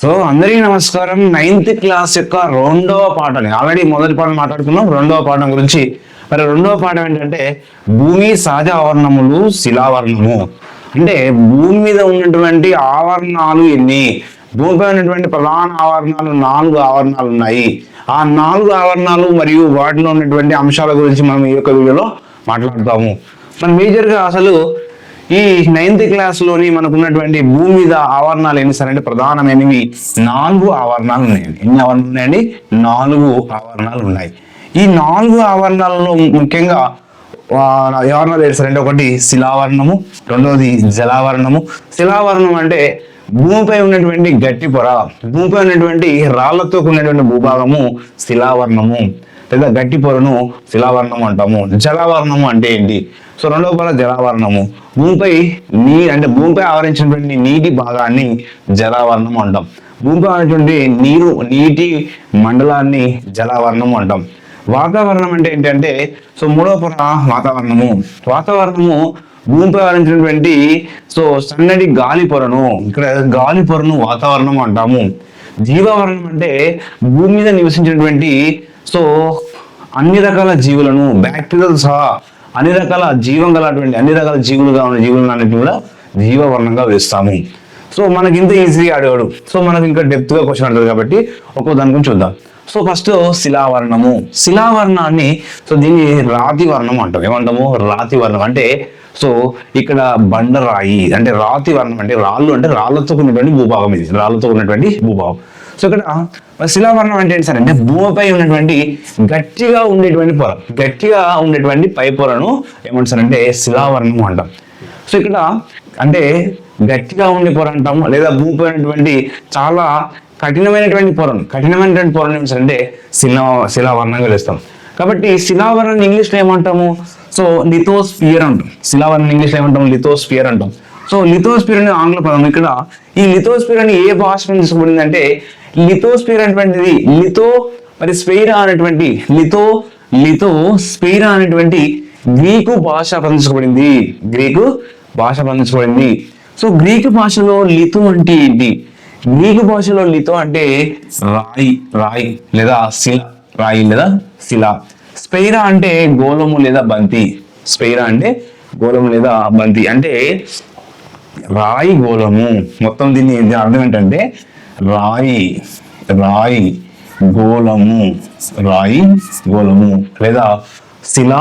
So అందరికీ నమస్కారం. 9th class యొక్క రెండవ పాఠం, ఆల్రెడీ మొదటి పాఠం మాట్లాడుకున్నాం. రెండవ పాఠం గురించి మరి రెండవ పాఠం ఏంటంటే భూమి సహజ ఆవరణములు శిలావరణము. అంటే భూమి మీద ఉన్నటువంటి ఆవరణాలు ఎన్ని, భూమిపై ఉన్నటువంటి ప్రధాన ఆవరణాలు 4 ఆవరణాలు ఉన్నాయి. ఆ 4 ఆవరణాలు మరియు వాటిలో ఉన్నటువంటి అంశాల గురించి మనం ఈ యొక్క వీడియోలో మాట్లాడుతాము. మనం మేజర్గా అసలు ఈ 9th క్లాస్లోని మనకు ఉన్నటువంటి భూమి మీద ఆవరణాలు ఎన్ని సార్ అంటే ప్రధానమైనవి 4 ఆవరణాలు ఉన్నాయండి. ఎన్ని ఆవరణాలు ఉన్నాయండి? 4 ఆవరణాలు ఉన్నాయి. ఈ 4 ఆవరణాలలో ముఖ్యంగా ఆవరణాలు ఏంటి సార్ అంటే ఒకటి శిలావరణము, రెండవది జలావరణము. శిలావరణం అంటే భూమిపై ఉన్నటువంటి గట్టి పొర, భూమిపై ఉన్నటువంటి రాళ్లతో ఉన్నటువంటి భూభాగము శిలావరణము లేదా గట్టి పొరను శిలావరణము అంటాము. జలావరణము అంటే ఏంటి? సో రెండవ పొర జలావరణము, భూమిపై భూమిపై ఆవరించినటువంటి నీటి భాగాన్ని జలావరణం అంటాం. భూమిపై ఆవరించినటువంటి నీటి మండలాన్ని జలావరణము అంటాం. వాతావరణం అంటే ఏంటంటే సో మూడవ పొర వాతావరణము. వాతావరణము భూమిపై ఆవరించినటువంటి సో సన్నటి గాలి పొరను, ఇక్కడ గాలి పొరను వాతావరణం అంటాము. జీవావరణం అంటే భూమి మీద నివసించినటువంటి సో అన్ని రకాల జీవులను, బ్యాక్టీరియాలు సహా అన్ని రకాల జీవం గలటువంటి అన్ని రకాల జీవులుగా ఉన్న జీవులన్నింటినీ కూడా జీవవర్ణంగా వేస్తాము. సో మనకి ఇంత ఈజీగా అడిగాడు. సో మనకి ఇంకా డెప్త్గా క్వశ్చన్ అడుగుతుంది కాబట్టి ఒక్కో దాని గురించి చూద్దాం. సో ఫస్ట్ శిలావరణము. శిలావరణాన్ని సో దీన్ని రాతి వర్ణం అంటాం. ఏమంటాము? రాతి వర్ణం అంటే సో ఇక్కడ బండరాయి అంటే రాతి వర్ణం అంటే రాళ్ళు, అంటే రాళ్లతో ఉన్నటువంటి భూభాగం. ఇది రాళ్లతో ఉన్నటువంటి భూభాగం. సో ఇక్కడ శిలావరణం అంటే ఏంటి సార్ అంటే భూమిపై ఉన్నటువంటి గట్టిగా ఉండేటువంటి పొర, గట్టిగా ఉండేటువంటి పై పొరను ఏమంటారంటే శిలావరణం అంటాం. సో ఇక్కడ అంటే గట్టిగా ఉండే పొర అంటాము, లేదా భూమిపై ఉన్నటువంటి చాలా కఠినమైనటువంటి పొరను ఏమంటారంటే శిలావరణంగా వేస్తాం. కాబట్టి శిలావరణం ఇంగ్లీష్లో ఏమంటాము? సో లిథోస్ఫియర్ అంటాం. శిలావరణం ఇంగ్లీష్లో ఏమంటాము? లిథోస్ఫియర్ అంటాం. సో లిథోస్ఫియర్ అనే ఆంగ్ల పదం. ఇక్కడ ఈ లిథోస్ఫియర్ అని ఏ భాష నుంచి తీసుకోబడింది అంటే లిథోస్ఫియర్ అనేటువంటిది మరి స్పెయిరా అనేటువంటి స్పెయిరా అనేటువంటి గ్రీకు భాష ప్రతించబడింది. గ్రీకు భాష ప్రతించబడింది. సో గ్రీకు భాషలో లిథో అంటే ఏంటి? గ్రీకు భాషలో లిథో అంటే రాయి లేదా శిల, రాయి లేదా శిల. స్పెయిరా అంటే గోళము లేదా బంతి. స్పెయిరా అంటే గోళము లేదా బంతి అంటే రాయి గోళము. మొత్తం దీన్ని అర్థం ఏంటంటే రాయి గోళము లేదా శిలా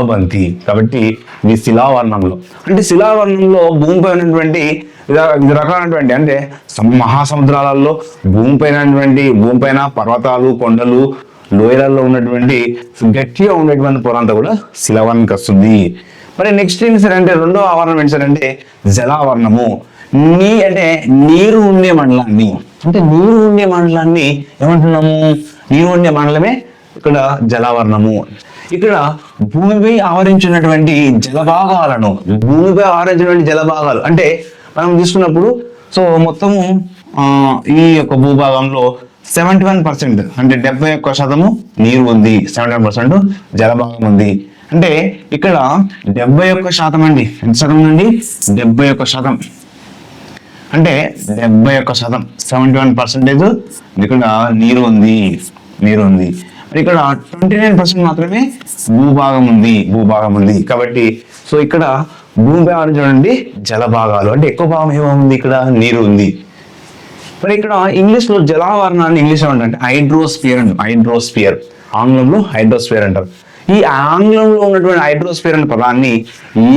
బంతి. కాబట్టి ఇది శిలావర్ణంలో. అంటే శిలావర్ణంలో భూమిపై ఉన్నటువంటి వివిధ రకాలైనటువంటి అంటే మహాసముద్రాలలో భూమిపైన పర్వతాలు, కొండలు, లోయలలో ఉన్నటువంటి గట్టిగా ఉండేటువంటి పొర అంతా కూడా శిలావర్ణానికి వస్తుంది. మరి నెక్స్ట్ ఏంటి సార్ అంటే రెండో ఆవరణం ఏంటి సార్ అంటే జలావరణము. నీరు ఉండే మండలాన్ని ఏమంటున్నాము? నీరు ఉండే మండలమే ఇక్కడ జలావరణము. ఇక్కడ భూమిపై ఆవరించినటువంటి జలభాగాలను, జలభాగాలు అంటే మనం తీసుకున్నప్పుడు సో మొత్తము ఈ యొక్క భూభాగంలో 71% అంటే 71% నీరు ఉంది, 71% జలభాగం ఉంది. అంటే ఇక్కడ 71% అండి. ఎంత శాతం అండి? 71%. అంటే 71%, 71% ఇక్కడ నీరు ఉంది. ఇక్కడ 29% మాత్రమే భూభాగం ఉంది. కాబట్టి సో ఇక్కడ భూమిపై ఆవరించినటువంటి జలభాగాలు అంటే ఎక్కువ భాగం ఏముంది? ఇక్కడ నీరు ఉంది. మరి ఇక్కడ ఇంగ్లీష్లో జలావరణాన్ని ఇంగ్లీష్లో అంటే హైడ్రోస్ఫియర్, ఆంగ్లంలో హైడ్రోస్ఫియర్ అంటారు. ఈ ఆంగ్లంలో ఉన్నటువంటి హైడ్రోస్ఫియర్ అనే పదాన్ని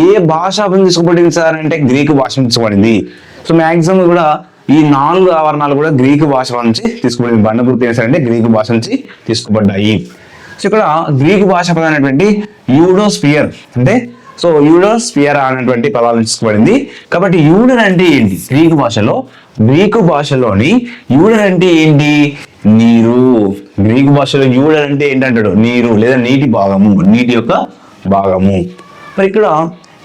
ఏ భాష తీసుకోబడింది సార్ అంటే గ్రీకు భాష తీసుకోబడింది. సో మ్యాక్సిమం కూడా ఈ 4 ఆవరణాలు కూడా గ్రీకు భాష నుంచి తీసుకోబడింది. బండగుర్తు అంటే గ్రీకు భాష నుంచి తీసుకోబడ్డాయి. సో ఇక్కడ గ్రీకు భాష పదం అనేటువంటి యూడోస్ఫియర్ అంటే సో యూడోస్ఫియర్ అనేటువంటి పదాలు తీసుకోబడింది. కాబట్టి యూడర్ అంటే ఏంటి? గ్రీకు భాషలోని యూడర్ అంటే ఏంటి? నీరు. గ్రీకు భాషలో యూడర్ అంటే ఏంటంటాడు? నీరు లేదా నీటి భాగము, నీటి యొక్క భాగము. మరి ఇక్కడ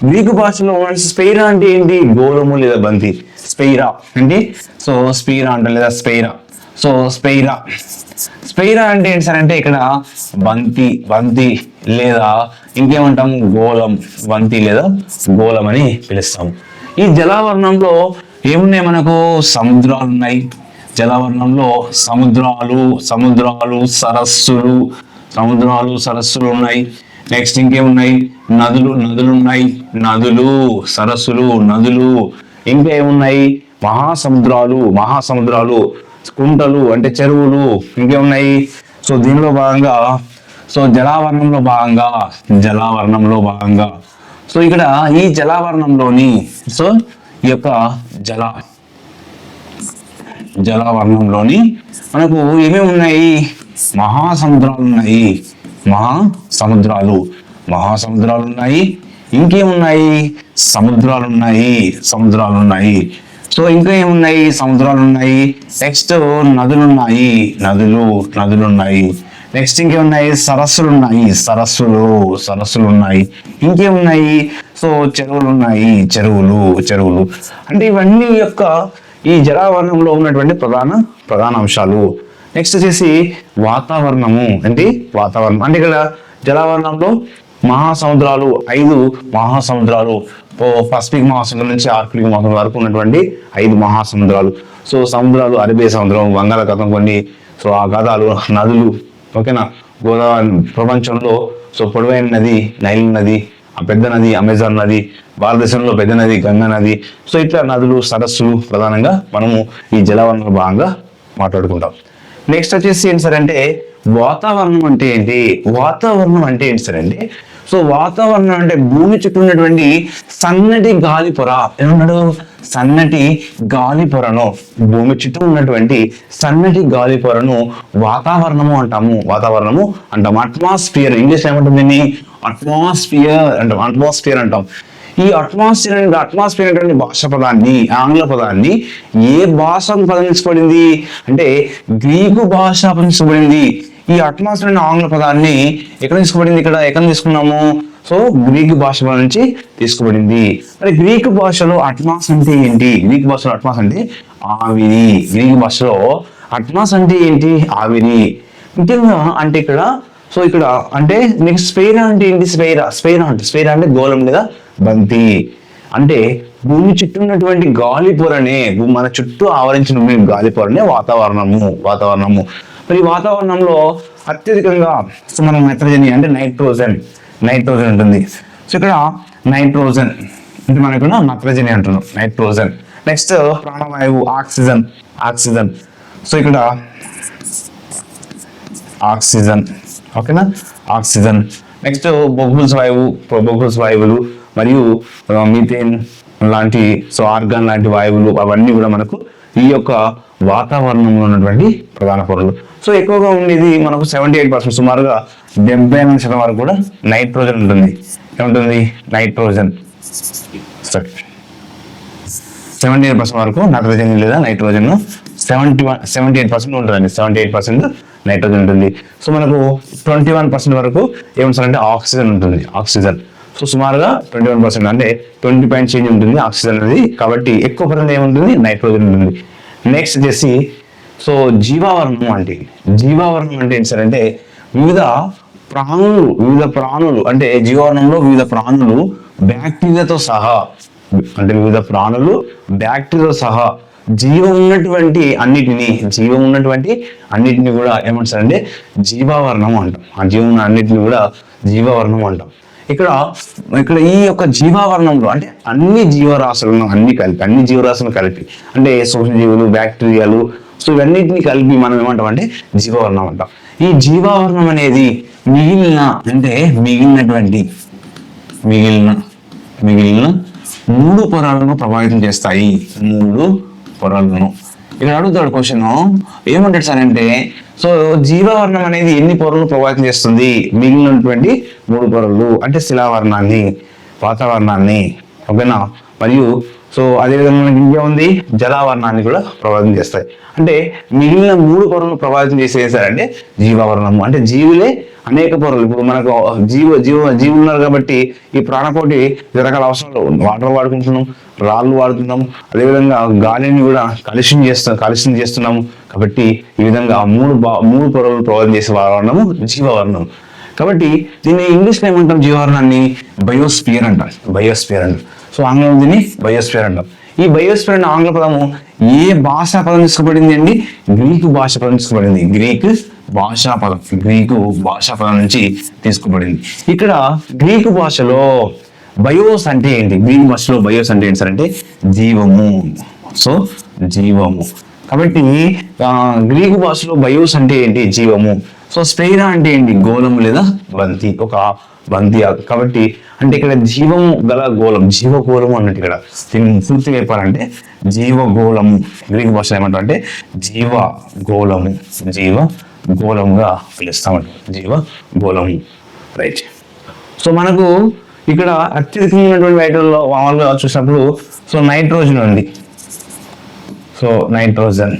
గ్రీకు భాషలో స్పెయిరా అంటే ఏంటి? గోళము లేదా బంతి. స్పెయిరా అంటే సో స్పెయిరా అంటాం లేదా స్పెయిరా. సో స్పెయిరా అంటే ఏంటి సార్ అంటే ఇక్కడ బంతి లేదా ఇంకేమంటాము? గోళం, బంతి లేదా గోళం అని పిలుస్తాము. ఈ జలావరణంలో ఏమున్నాయి మనకు? సముద్రాలు ఉన్నాయి. జలవర్ణంలో సముద్రాలు సరస్సులు ఉన్నాయి. నెక్స్ట్ ఇంకేమున్నాయి? నదులు ఉన్నాయి. నదులు. ఇంకా ఏమున్నాయి? మహాసముద్రాలు, కుంటలు అంటే చెరువులు. ఇంకేమున్నాయి? సో దీనిలో భాగంగా జలావరణంలో భాగంగా సో ఇక్కడ ఈ జలావరణంలోని ఈ యొక్క జలావరణంలోని మనకు ఏమేమి ఉన్నాయి? మహాసముద్రాలు ఉన్నాయి. ఇంకేమున్నాయి? సముద్రాలు ఉన్నాయి. సో ఇంకా ఏమున్నాయి? సముద్రాలు ఉన్నాయి. నెక్స్ట్ నదులున్నాయి. నెక్స్ట్ ఇంకేమున్నాయి? సరస్సులు ఉన్నాయి. ఇంకేమున్నాయి? సో చెరువులు. అంటే ఇవన్నీ యొక్క ఈ జలావరణంలో ఉన్నటువంటి ప్రధాన అంశాలు. నెక్స్ట్ వచ్చేసి వాతావరణము. వాతావరణం అంటే ఇక్కడ జలావరణంలో 5 మహాసముద్రాలు, పసిఫిక్ మహాసముద్రం నుంచి ఆర్కిటిక్ మహాసముద్రం వరకు ఉన్నటువంటి 5 మహాసముద్రాలు. సో సముద్రాలు అరేబియా సముద్రం, బంగాళాఖాతం, కొన్ని ఆఘాతాలు, నదులు. ఓకేనా? గోదావరి ప్రపంచంలో పొడవైన నది నైల్ నది, ఆ పెద్ద నది అమెజాన్ నది, భారతదేశంలో పెద్ద నది గంగా నది. సో ఇట్లా నదులు, సరస్సులు ప్రధానంగా మనము ఈ జలవరణంలో భాగంగా మాట్లాడుకుంటాం. నెక్స్ట్ వచ్చేసి ఏంటి సార్ అంటే వాతావరణం అంటే ఏంటి? సార్ అంటే వాతావరణం అంటే భూమి చుట్టూ ఉన్నటువంటి సన్నటి గాలి పొర. ఏమన్నాడు? సన్నటి గాలి పొరను, భూమి చుట్టూ ఉన్నటువంటి సన్నటి గాలి పొరను వాతావరణము అంటాము. అట్మాస్ఫియర్, ఇంగ్లీష్ ఏమంటుంది? అట్మాస్ఫియర్ అంటాం. ఈ అట్మాస్ఫియర్ అనేటువంటి ఆంగ్ల పదాన్ని ఏ భాష పదించబడింది అంటే గ్రీకు భాష పదించబడింది. ఈ అట్మాస్ఫియర్ అనే ఆంగ్ల పదాన్ని ఎక్కడ తీసుకోబడింది? ఎక్కడ తీసుకున్నాము? గ్రీకు భాష నుంచి తీసుకోబడింది. మరి గ్రీకు భాషలో అట్మాస్ అంటే ఏంటి? ఆవిరి. గ్రీకు భాషలో అట్మాస్ అంటే ఏంటి? ఆవిరి. ముఖ్యంగా అంటే ఇక్కడ అంటే నెక్స్ట్ స్పైరా అంటే ఏంటి? స్పైరా అంటే గోళం లేదా బంతి. అంటే భూమి చుట్టూ ఉన్నటువంటి గాలి పొరనే, మన చుట్టూ ఆవరించిన గాలి పొరనే వాతావరణము. మరి వాతావరణంలో అత్యధికంగా మనం నైట్రోజన్ అంటే నైట్రోజన్ ఉంటుంది. సో ఇక్కడ నైట్రోజన్ అంటే మనకు నత్రజని అంటున్నాం, నైట్రోజన్. నెక్స్ట్ ప్రాణవాయువు ఆక్సిజన్. సో ఇక్కడ ఆక్సిజన్. ఓకేనా? ఆక్సిజన్. నెక్స్ట్ బొగ్గుల్స్ వాయువులు మరియు మీథేన్ లాంటి ఆర్గాన్ లాంటి వాయువులు, అవన్నీ కూడా మనకు ఈ యొక్క వాతావరణంలో ఉన్నటువంటి ప్రధాన పొరలు. సో ఎక్కువగా ఉండేది మనకు 78%, సుమారుగా 78% వరకు కూడా నైట్రోజన్ ఉంటుంది. ఏముంటుంది? నైట్రోజన్. 78% వరకు నైట్రోజన్ లేదా నైట్రోజన్ 78% ఉంటుందండి. 78% నైట్రోజన్ ఉంటుంది. సో మనకు 21% వరకు ఏమంటారంటే ఆక్సిజన్ ఉంటుంది. సో సుమారుగా 21% అంటే 20 పాయింట్ చేంజ్ ఉంటుంది ఆక్సిజన్ అనేది. కాబట్టి ఎక్కువ పరంగా ఏముంటుంది? నైట్రోజన్ ఉంటుంది. నెక్స్ట్ వచ్చేసి జీవావరణం అంటే ఏంటి సార్ అంటే వివిధ ప్రాణులు అంటే జీవావరణంలో వివిధ ప్రాణులు బ్యాక్టీరియాతో సహా జీవం ఉన్నటువంటి అన్నిటిని కూడా ఏమంటారంటే జీవావరణం అంటాం. ఆ జీవం ఉన్న అన్నిటిని కూడా జీవావరణం అంటాం. ఇక్కడ ఈ యొక్క జీవావరణంలో అంటే అన్ని జీవరాశులను కలిపి అంటే సూక్ష్మజీవులు, బ్యాక్టీరియాలు, సో ఇవన్నిటిని కలిపి మనం ఏమంటాం అంటే జీవావరణం అంటాం. ఈ జీవావరణం అనేది మిగిలిన 3 పొరలను ప్రభావితం చేస్తాయి. 3 పొరలను. ఇక్కడ అడుగుతాడు క్వశ్చన్, ఏమంటాడు సార్ అంటే జీవావరణం అనేది ఎన్ని పొరలు ప్రభావితం చేస్తుంది? మిగిలినటువంటి 3 పొరలు అంటే శిలావరణాన్ని, వాతావరణాన్ని. ఓకేనా? మరియు అదేవిధంగా మనకి ఇంకే ఉంది, జలావరణాన్ని కూడా ప్రభావితం చేస్తాయి. అంటే మిగిలిన 3 పొరలను ప్రభావితం చేసేసారంటే జీవావరణము. అంటే జీవులే అనేక పొరలు. ఇప్పుడు మనకు జీవులు ఉన్నారు కాబట్టి ఈ ప్రాణకోటి రకరకాల అవసరాలు, వాటర్ వాడుకుంటున్నాం, రాళ్ళు వాడుతున్నాం, అదేవిధంగా గాలిని కూడా కలుషితం చేస్తున్నాము. కాబట్టి ఈ విధంగా 3 పొరలు ప్రభావితం చేసే వాతావరణము జీవావరణం. కాబట్టి దీన్ని ఇంగ్లీష్లో ఏమంటాం? జీవావరణాన్ని బయోస్పియర్ అంటాం. సో ఆంగ్లంలో దీన్ని బయోస్పియర్ అంటాం. ఈ బయోస్ఫియర్ అనే ఆంగ్ల పదము ఏ భాషా పదం తీసుకోబడింది అండి? గ్రీకు భాషా పదం తీసుకోబడింది. గ్రీకు భాషా పదం నుంచి తీసుకోబడింది. ఇక్కడ గ్రీకు భాషలో బయోస్ అంటే ఏంటి? గ్రీకు భాషలో బయోస్ అంటే ఏంటి సార్ అంటే జీవము. సో జీవము. కాబట్టి గ్రీకు భాషలో బయోస్ అంటే ఏంటి? జీవము. సో స్పైరా అంటే ఏంటి? గోళము లేదా బంతి, ఒక బంతి. కాబట్టి అంటే ఇక్కడ జీవము గల గోళం, జీవగోళము అన్నట్టు. ఇక్కడ దీన్ని పూర్తిగా చెప్పాలంటే జీవగోళము. గ్రీకు భాషలో ఏమంటారు అంటే జీవగోళముగా పిలుస్తామంట. జీవగోళము. రైట్. సో మనకు ఇక్కడ అత్యధికమైనటువంటి వాటిల్లో మామూలుగా చూసినప్పుడు సో నైట్రోజన్ ఉంది. సో నైట్రోజన్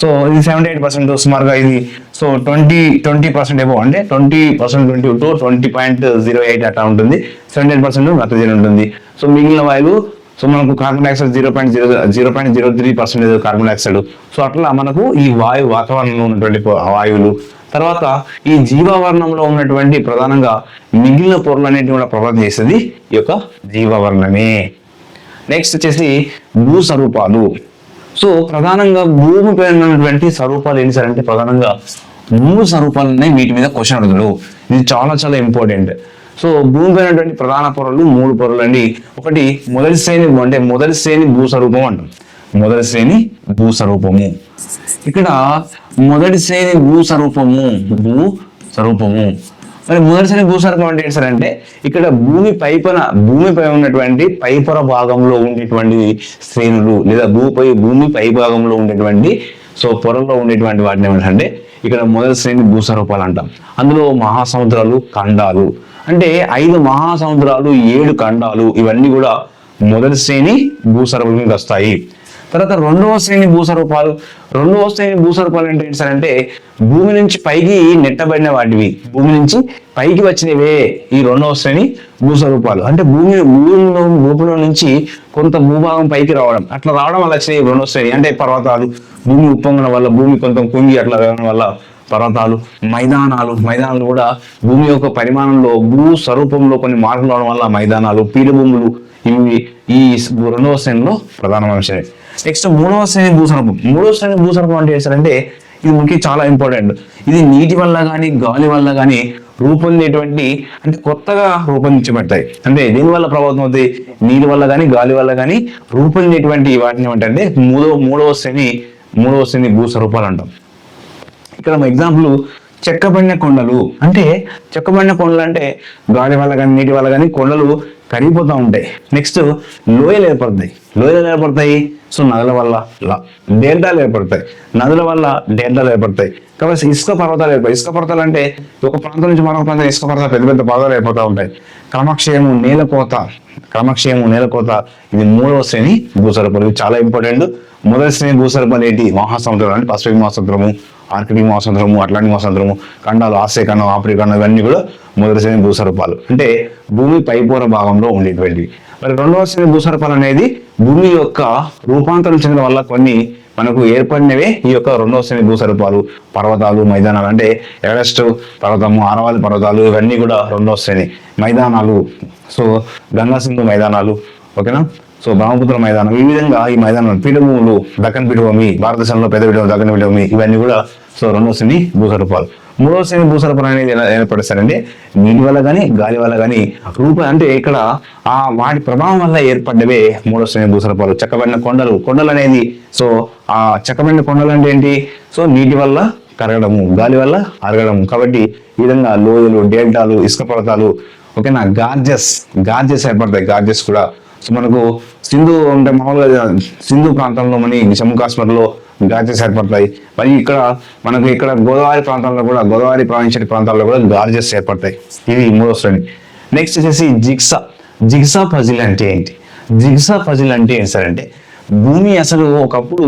సో ఇది 78% సుమారుగా. ఇది సో 20% ఏమో అంటే 20% 22 to 20.08 అట్లా ఉంటుంది. 78% నైట్రోజన్ ఉంటుంది. సో మిగిలిన వాయువు సో మనకు carbon dioxide 0.03% carbon dioxide. So అట్లా మనకు ఈ వాతావరణంలో ఉన్నటువంటి వాయువులు. తర్వాత ఈ జీవావరణంలో ఉన్నటువంటి ప్రధానంగా మిగిలిన పొరలు అనేటివి కూడా ప్రభావితం చేసేది ఈ యొక్క జీవావరణమే. నెక్స్ట్ వచ్చేసి భూస్వరూపాలు. సో ప్రధానంగా భూమిపై ఉన్నటువంటి స్వరూపాలు ఏంటి సార్ అంటే ప్రధానంగా 3 స్వరూపాలు ఉన్నాయి. వీటి మీద క్వశ్చన్ అడుగుతాడు. ఇది చాలా చాలా ఇంపార్టెంట్. సో భూమిపై ఉన్నటువంటి ప్రధాన పొరలు 3 పొరలు అండి. ఒకటి మొదటి శ్రేణి భూస్వరూపం అంటాం. మొదటి శ్రేణి భూస్వరూపము. ఇక్కడ మొదటి శ్రేణి భూస్వరూపము. మరి మొదటి శ్రేణి భూస్వరూపం అంటే ఏంటి సార్ అంటే ఇక్కడ భూమిపై ఉన్నటువంటి పైపొర భాగంలో ఉండేటువంటి శ్రేణులు లేదా భూమి పై భాగంలో ఉండేటువంటి సో పొరల్లో ఉండేటువంటి వాటిని ఏమంటే ఇక్కడ మొదటి శ్రేణి భూస్వరూపాలు అంటాం. అందులో మహాసముద్రాలు, ఖండాలు అంటే 5 మహాసముద్రాలు, 7 ఖండాలు ఇవన్నీ కూడా మొదటి శ్రేణి భూస్వరూపాలకు వస్తాయి. తర్వాత రెండవ శ్రేణి భూస్వరూపాలు అంటే ఏంటి సార్ అంటే భూమి నుంచి పైకి నెట్టబడిన వాటివి, భూమి నుంచి పైకి వచ్చినవే ఈ రెండవ శ్రేణి భూస్వరూపాలు. అంటే భూమిలో నుంచి కొంత భూభాగం పైకి రావడం, అట్లా రావడం వల్ల వచ్చినాయి రెండవ శ్రేణి. అంటే పర్వతాలు, భూమి ఉప్పొంగడం వల్ల, భూమి కొంత కుంగి అట్లా రావడం వల్ల పర్వతాలు. మైదానాలు కూడా భూమి యొక్క పరిమాణంలో భూస్వరూపంలో కొన్ని మార్పులు రావడం వల్ల మైదానాలు, పీఠభూములు ఇవి ఈ రెండవ శ్రేణిలో ప్రధానమైన అంశమే. నెక్స్ట్ మూడవ శ్రేణి భూస్వరూపం అంటే ఏంటంటే ఇది ముఖ్య చాలా ఇంపార్టెంట్. ఇది నీటి వల్ల కానీ గాలి వల్ల కానీ రూపొందేటువంటి అంటే కొత్తగా రూపొందించబడతాయి. అంటే దీని వల్ల ప్రభావితం అవుతాయి, నీటి వల్ల కానీ గాలి వల్ల కానీ రూపొందేటువంటి వాటిని ఏమంటే మూడవ శ్రేణి భూస్వరూపాలు అంటాం. ఇక్కడ ఎగ్జాంపుల్ చెక్కబడిన కొండలు అంటే గాలి వల్ల కానీ నీటి వల్ల కానీ కొండలు కరిగిపోతూ ఉంటాయి. నెక్స్ట్ లోయలు ఏర్పడతాయి. సో నదుల వల్ల డెల్టాలు ఏర్పడతాయి. కాబట్టి ఇసుక పర్వతాలు అంటే ఒక ప్రాంతం నుంచి మరొక ప్రాంతం ఇసుక పర్వతాలు పెద్ద పర్వతాలు ఏర్పడుతూ ఉంటాయి. క్రమక్షయము నేలకోత ఇది మూడవ శ్రేణి భూస్వరూపాలు. ఇది చాలా ఇంపార్టెంట్. మొదటి శ్రేణి భూస్వరూపాలు ఏంటి? మహాసముద్రాలు అంటే పసిఫిక్ మహాసముద్రము, ఆర్కిటిక్ మహాసముద్రము, అట్లాంటిక్ మహాసముద్రము, ఖండాలు, ఆసియా ఖండం, ఆఫ్రికా ఖండం ఇవన్నీ కూడా మొదటి శ్రేణి భూస్వరూపాలు అంటే భూమి పైపొర భాగంలో ఉండేటువంటివి. మరి రెండవ శ్రేణి భూస్వరూపాలు అనేది భూమి యొక్క రూపాంతరం చెందడం వల్ల కొన్ని మనకు ఏర్పడినవే ఈ యొక్క రెండవ శ్రేణి భూస్వరూపాలు. పర్వతాలు, మైదానాలు అంటే ఎవరెస్ట్ పర్వతము, ఆరవల్లి పర్వతాలు ఇవన్నీ కూడా రెండవ శ్రేణి. మైదానాలు సో గంగా సింధు మైదానాలు, ఓకేనా. సో బ్రహ్మపుత్ర మైదానం, ఈ విధంగా ఈ మైదానాలు. పీఠభూములు, దక్కన్ పీఠభూమి, భారతదేశంలో పెద్ద పీఠభూమి దక్కన్ పీఠభూమి ఇవన్నీ కూడా సో రెండవ శ్రేణి భూస్వరూపాలు. మూడవ శ్రేణి భూస్వరూపాలు అనేది ఏర్పడిస్తారంటే నీటి వల్ల కానీ గాలి వల్ల కానీ అంటే ఇక్కడ వాటి ప్రభావం వల్ల ఏర్పడ్డవే మూడవ శ్రేణి భూస్వరూపాలు. చెక్కబడిన కొండలు అనేది సో ఆ చెక్కబడిన కొండలు అంటే ఏంటి? సో నీటి వల్ల కరగడము, గాలి వల్ల అరగడము. కాబట్టి ఈ విధంగా లోయలు, డెల్టాలు, ఇసుక పర్వతాలు, ఓకేనా. గార్జెస్ ఏర్పడతాయి. గార్జెస్ కూడా సో మనకు సింధు అంటే మామూలుగా సింధు ప్రాంతంలో మన జమ్మూ కాశ్మీర్లో గార్జెస్ ఏర్పడతాయి. మరి ఇక్కడ గోదావరి ప్రాంతాల్లో కూడా, గోదావరి ప్రవహించే ప్రాంతాల్లో కూడా గార్జెస్ ఏర్పడతాయి. ఇది మూడో శ్రేణి. నెక్స్ట్ వచ్చేసి జిగ్సా పజిల్ అంటే ఏంటి? సార్ అంటే భూమి అసలు ఒకప్పుడు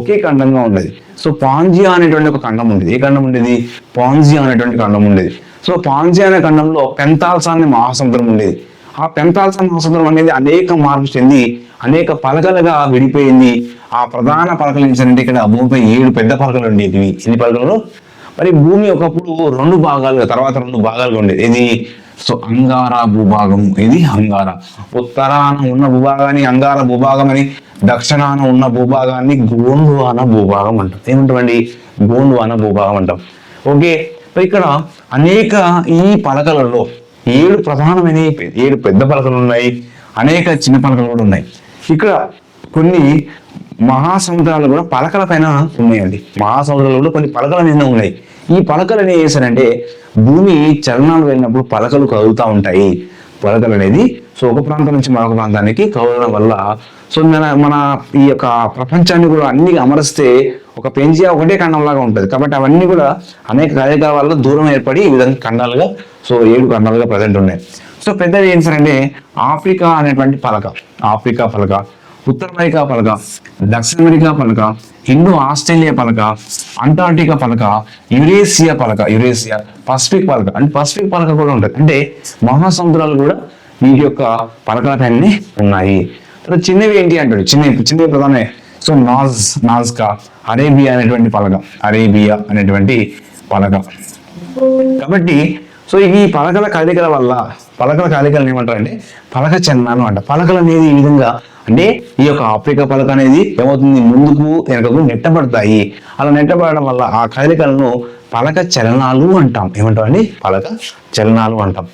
ఒకే ఖండంగా ఉండేది. సో పాంజియా అనేటువంటి ఒక ఖండం ఉండేది. ఏ ఖండం ఉండేది? పాంజియా అనేటువంటి ఖండం ఉండేది. సో పాంజియా అనే ఖండంలో పెంతాల్సా అనే మహాసముద్రం ఉండేది. ఆ పెంతాల్సా మహాసముద్రం అనేది అనేక మార్పు చెంది అనేక పలకలుగా విడిపోయింది. ఆ ప్రధాన పలకలు ఏంటంటే ఇక్కడ భూమిపై 7 పెద్ద పలకలు ఉండేవి. ఎన్ని పలకలు? మరి భూమి ఒకప్పుడు 2 భాగాలుగా, తర్వాత 2 భాగాలుగా ఉండేది. ఇది సో అంగారా భూభాగం, ఇది అంగారా. ఉత్తరాన ఉన్న భూభాగాన్ని అంగార భూభాగం అని, దక్షిణాన ఉన్న భూభాగాన్ని గోండ్వానా భూభాగం అంటాం. ఏమంటామండి? గోండ్వానా భూభాగం అంటాం. ఓకే, ఇక్కడ అనేక ఈ పలకలలో 7 ప్రధానమైన 7 పెద్ద పలకలు ఉన్నాయి, అనేక చిన్న పలకలు కూడా ఉన్నాయి. ఇక్కడ కొన్ని మహాసముద్రాలు కూడా పలకల పైన ఉన్నాయండి. మహాసముద్రాలు కూడా కొన్ని పలకల మీద ఉన్నాయి. ఈ పలకలు అనేవి చేశారంటే భూమి చలనాలు వెళ్ళినప్పుడు పలకలు కదులుతూ ఉంటాయి. పలకలు అనేది సో ఒక ప్రాంతం నుంచి మరొక ప్రాంతానికి కదలడం వల్ల సో మన ఈ యొక్క ప్రపంచాన్ని కూడా అన్ని అమరిస్తే ఒక పెంజియా ఒకటే ఖండంలాగా ఉంటుంది. కాబట్టి అవన్నీ కూడా అనేక కదలికల వల్ల దూరం ఏర్పడి ఈ విధంగా ఖండాలుగా సో 7 ఖండాలుగా ప్రజెంట్ ఉన్నాయి. సో పెద్దది ఏంటంటే ఆఫ్రికా అనేటువంటి పలక, ఆఫ్రికా పలక, ఉత్తర అమెరికా పలక, దక్షిణ అమెరికా పలక, హిందూ ఆస్ట్రేలియా పలక, అంటార్టికా పలక, యురేసియా పలక, యురేసియా, పసిఫిక్ పలక. అంటే పసిఫిక్ పలక కూడా ఉంటుంది. అంటే మహాసముద్రాలు కూడా వీటి యొక్క పలకల పైనే ఉన్నాయి. తర్వాత చిన్నవి ఏంటి అంటాడు, చిన్నవి ప్రధానమే. సో నాజ్కా, అరేబియా అనేటువంటి పలక, అరేబియా అనేటువంటి పలక. కాబట్టి సో ఈ పలకల కదలికల వల్ల, పలకల కదలికలు ఏమంటారంటే పలక చలనాలు అంట. పలకలు అనేది ఈ విధంగా అంటే ఈ యొక్క ఆఫ్రికా పలక అనేది ఏమవుతుంది, ముందుకు వెనకకు నెట్టబడతాయి. అలా నెట్టబడడం వల్ల ఆ కదలికలను పలక చలనాలు అంటాం. ఏమంటాం అండి? పలక చలనాలు అంటాం.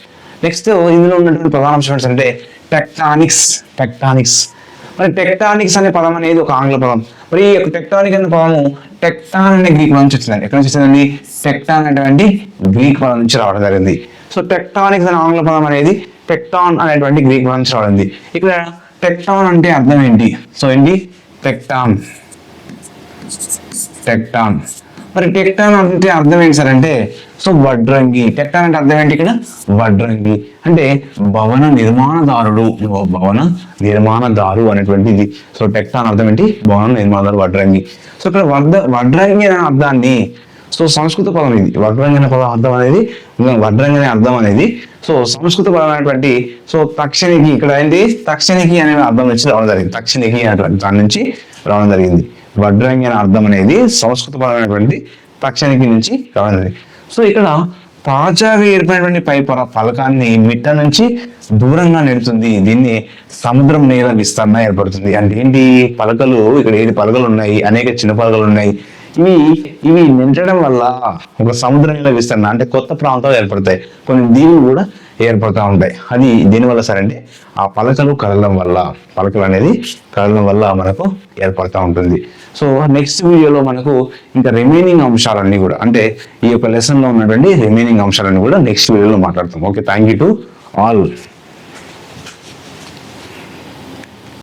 నెక్స్ట్ ఇందులో ఉన్నటువంటి ప్రధాన అంశం అంటే టెక్టానిక్స్. మరి టెక్టానిక్స్ అనే పదం అనేది ఒక ఆంగ్ల పదం. మరి ఈ యొక్క టెక్టానిక్ అనే పదము టెక్టాన్ అనే గ్రీక్ పదం నుంచి వచ్చిందండి. ఎక్కడ నుంచి వచ్చిందండి? టెక్టాన్ అనేటువంటి గ్రీక్ పదం నుంచి రావడం జరిగింది. సో టెక్టానిక్స్ అనే ఆంగ్ల పదం అనేది టెక్టాన్ అనేటువంటి గ్రీక్ పదం నుంచి రావడం. ఇక్కడ టెక్టాన్ అంటే అర్థం ఏంటి? సో ఏంటి టెక్టాన్. మరి టెక్టాన్ అంటే అర్థం ఏంటి సార్ అంటే సో వడ్రంగి. టెక్టాన్ అంటే అర్థం ఏంటి? ఇక్కడ వడ్రంగి అంటే భవన నిర్మాణదారు అనేటువంటిది. సో టెక్టాన్ అర్థం ఏంటి? భవన నిర్మాణదారు, వడ్రంగి. సో ఇక్కడ వడ్రంగి అనే అర్థాన్ని సో సంస్కృత పదం ఇది. వడ్రంగి అనే పదం అర్థం అనేది, వడ్రంగి అనే అర్థం అనేది సో సంస్కృత పదమైనటువంటి సో తక్షణికి, ఇక్కడ ఏంటి తక్షణికి అనే అర్థం నుంచి రావడం జరిగింది. తక్షణికి అనేటువంటి దాని నుంచి రావడం జరిగింది. వడ్రంగి అనే అర్థం అనేది సంస్కృత పదమైనటువంటి తక్షణికి నుంచి రావడం జరిగింది. సో ఇక్కడ తాజాగా ఏర్పడినటువంటి పలకాన్ని మిట్ట నుంచి దూరంగా నెడుతుంది. దీన్ని సముద్రం నేల విస్తరణ ఏర్పడుతుంది. అంటే ఏంటి? పలకలు ఇక్కడ 7 పలకలు ఉన్నాయి, అనేక చిన్న పలకలు ఉన్నాయి. ఇవి నించడం వల్ల ఒక సముద్ర నేల విస్తరణ అంటే కొత్త ప్రాంతాలు ఏర్పడతాయి, కొన్ని దీవులు కూడా ఏర్పడుతూ ఉంటాయి. అది దీనివల్ల సరే అంటే ఆ పలకలు అనేది కదలడం వల్ల మనకు ఏర్పడుతూ ఉంటుంది. సో నెక్స్ట్ వీడియోలో మనకు ఇంకా రిమైనింగ్ అంశాలన్నీ కూడా అంటే ఈ యొక్క లెసన్ లో ఉన్నటువంటి రిమైనింగ్ అంశాలన్నీ కూడా నెక్స్ట్ వీడియోలో మాట్లాడతాం. Okay, thank you to all.